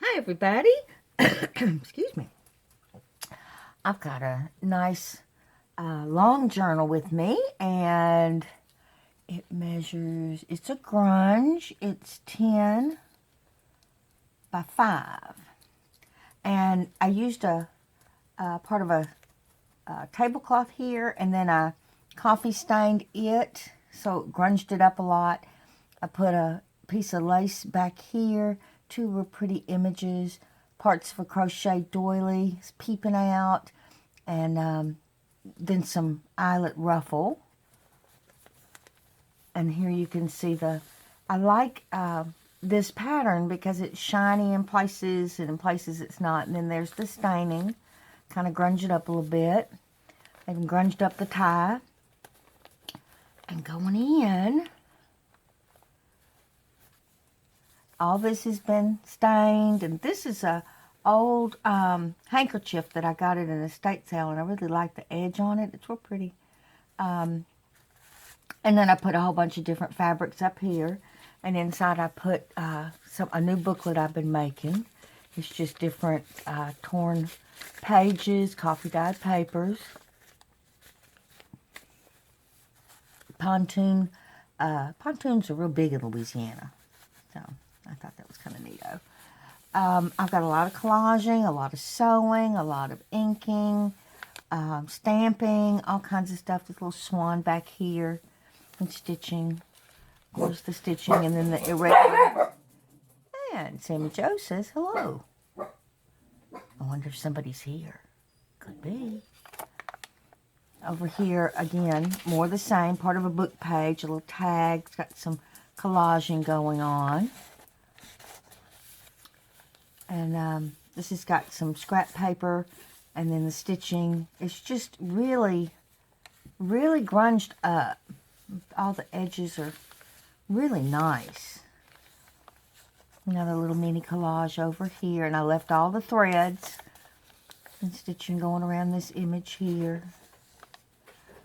Hi, everybody. Excuse me. I've got a nice long journal with me, and it measures, it's a grunge, it's 10 by 5. And I used a part of a tablecloth here, and then I coffee stained it, so it grunged it up a lot. I put a piece of lace back here, two real pretty images, parts of a crochet doily peeping out, and then some eyelet ruffle. And here you can see I like this pattern because it's shiny in places and in places it's not. And then there's the staining, kind of grunge it up a little bit. I even grunged up the tie. And going in, all this has been stained, and this is a old handkerchief that I got at an estate sale, and I really like the edge on it. It's real pretty. And then I put a whole bunch of different fabrics up here, and inside I put a new booklet I've been making. It's just different torn pages, coffee dyed papers, pontoons are real big in Louisiana, so I thought that was kind of neato. I've got a lot of collaging, a lot of sewing, a lot of inking, stamping, all kinds of stuff. This little swan back here, and stitching. Of course, the stitching, and then the irregular. And Sammy Joe says hello. I wonder if somebody's here. Could be. Over here, again, more the same. Part of a book page, a little tag. It's got some collaging going on. And this has got some scrap paper, and then the stitching. It's just really, really grunged up. All the edges are really nice. Another little mini collage over here, and I left all the threads and stitching going around this image here.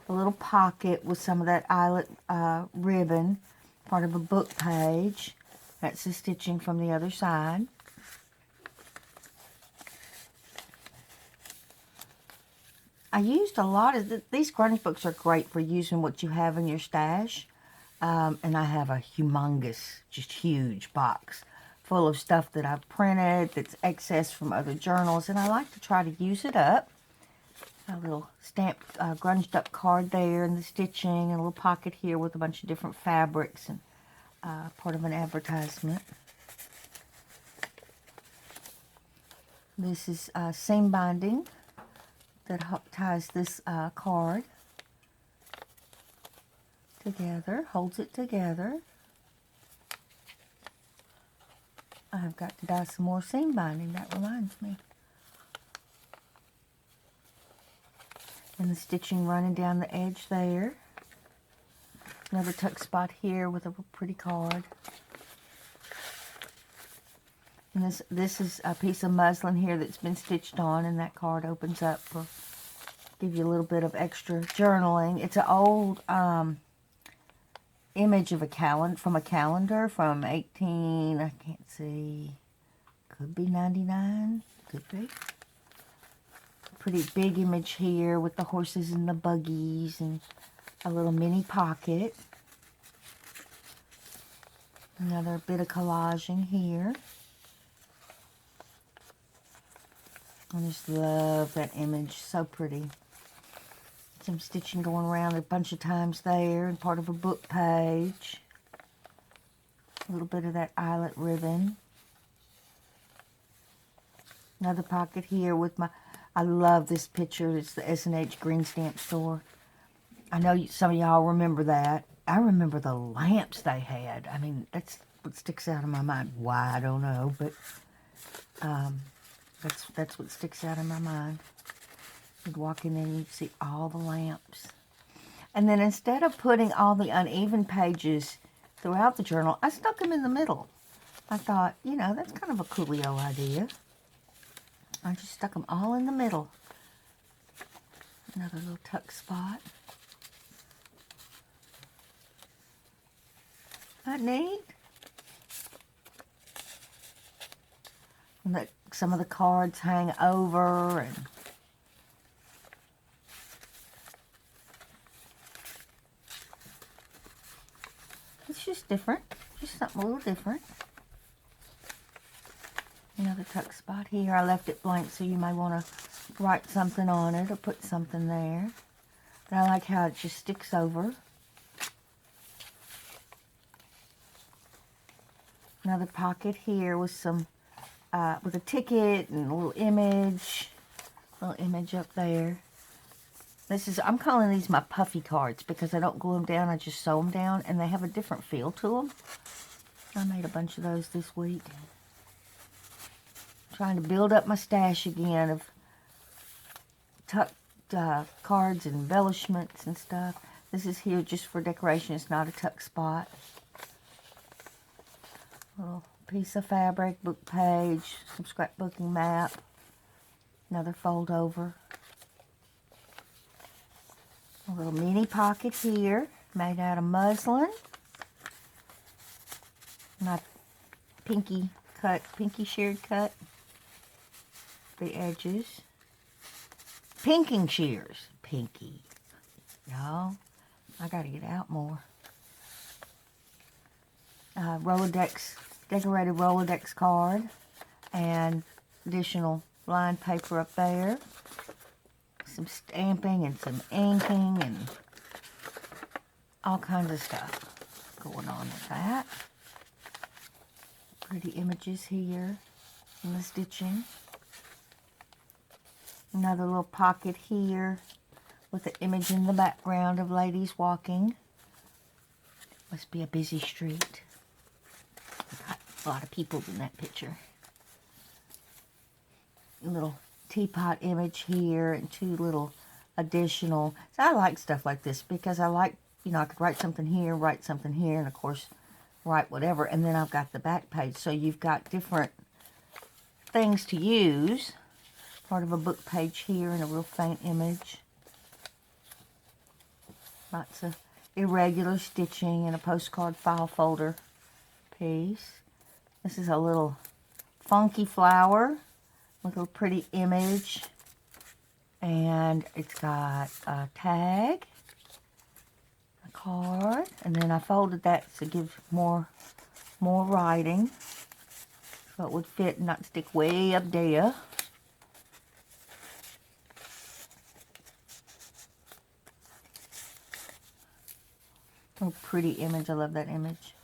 A little pocket with some of that eyelet ribbon, part of a book page. That's the stitching from the other side. I used a lot of these grunge books are great for using what you have in your stash. And I have a humongous, just huge box full of stuff that I've printed that's excess from other journals, and I like to try to use it up. A little stamped, grunged up card there, and the stitching, and a little pocket here with a bunch of different fabrics, and part of an advertisement. This is seam binding that ties this card together, holds it together. I've got to dye some more seam binding, that reminds me. And the stitching running down the edge there. Another tuck spot here with a pretty card. And this is a piece of muslin here that's been stitched on, and that card opens up for give you a little bit of extra journaling. It's an old image of a calendar from 18, I can't see, could be 99, could be. Pretty big image here with the horses and the buggies, and a little mini pocket. Another bit of collaging here. I just love that image, so pretty. Some stitching going around a bunch of times there, and part of a book page. A little bit of that eyelet ribbon. Another pocket here with I love this picture. It's the S&H Green Stamp Store. I know some of y'all remember that. I remember the lamps they had. I mean, that's what sticks out of my mind. Why, I don't know, but that's what sticks out of my mind. You'd walk in there and you'd see all the lamps. And then instead of putting all the uneven pages throughout the journal, I stuck them in the middle. I thought, that's kind of a coolio idea. I just stuck them all in the middle. Another little tuck spot. Isn't that neat? And some of the cards hang over, and it's just different. Just something a little different. Another tuck spot here. I left it blank, so you may want to write something on it or put something there. But I like how it just sticks over. Another pocket here with some, with a ticket and a little image up there. I'm calling these my puffy cards because I don't glue them down, I just sew them down, and they have a different feel to them. I made a bunch of those this week. Trying to build up my stash again of tucked cards and embellishments and stuff. This is here just for decoration. It's not a tuck spot. Little piece of fabric, book page, some scrapbooking map. Another fold over. A little mini pocket here, made out of muslin. My pinky sheared cut. The edges. Pinking shears. Pinky. Y'all, I gotta get out more. Rolodex, decorated Rolodex card. And additional lined paper up there. Some stamping and some inking and all kinds of stuff going on with that. Pretty images here in the stitching. Another little pocket here with an image in the background of ladies walking. Must be a busy street. Got a lot of people in that picture. A little teapot image here and two little additional. So I like stuff like this because I like, I could write something here, and of course write whatever, and then I've got the back page, so you've got different things to use. Part of a book page here and a real faint image. Lots of irregular stitching and a postcard file folder piece. This is a little funky flower with a pretty image, and it's got a tag, a card, and then I folded that to give more writing so it would fit and not stick way up there. Oh, pretty image. I love that image.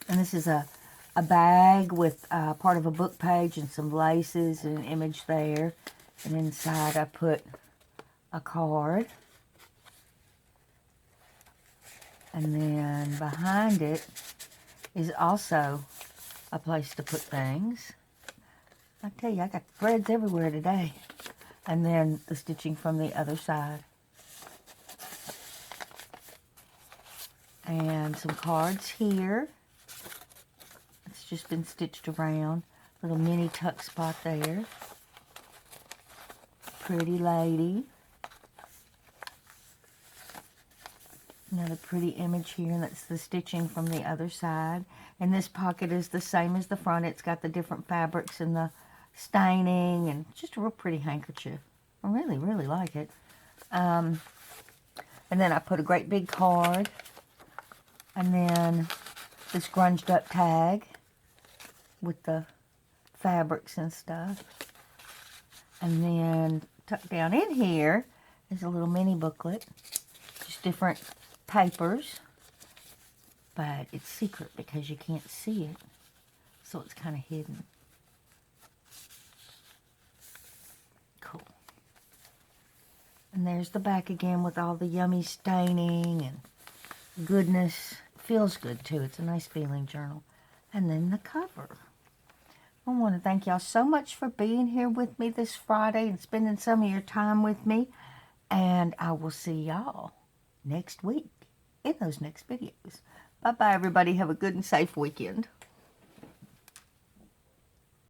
And this is a bag with part of a book page and some laces and an image there. And inside I put a card. And then behind it is also a place to put things. I tell you, I got threads everywhere today. And then the stitching from the other side. And some cards here. It's just been stitched around. Little mini tuck spot there. Pretty lady. Another pretty image here, and that's the stitching from the other side. And this pocket is the same as the front. It's got the different fabrics and the staining, and just a real pretty handkerchief. I really, really like it. And then I put a great big card. And then this grunged up tag with the fabrics and stuff. And then tucked down in here is a little mini booklet. Just different papers. But it's secret because you can't see it. So it's kind of hidden. Cool. And there's the back again with all the yummy staining and goodness. Feels good too. It's a nice feeling journal. And then the cover. I want to thank y'all so much for being here with me this Friday and spending some of your time with me. And I will see y'all next week in those next videos. Bye-bye, everybody. Have a good and safe weekend.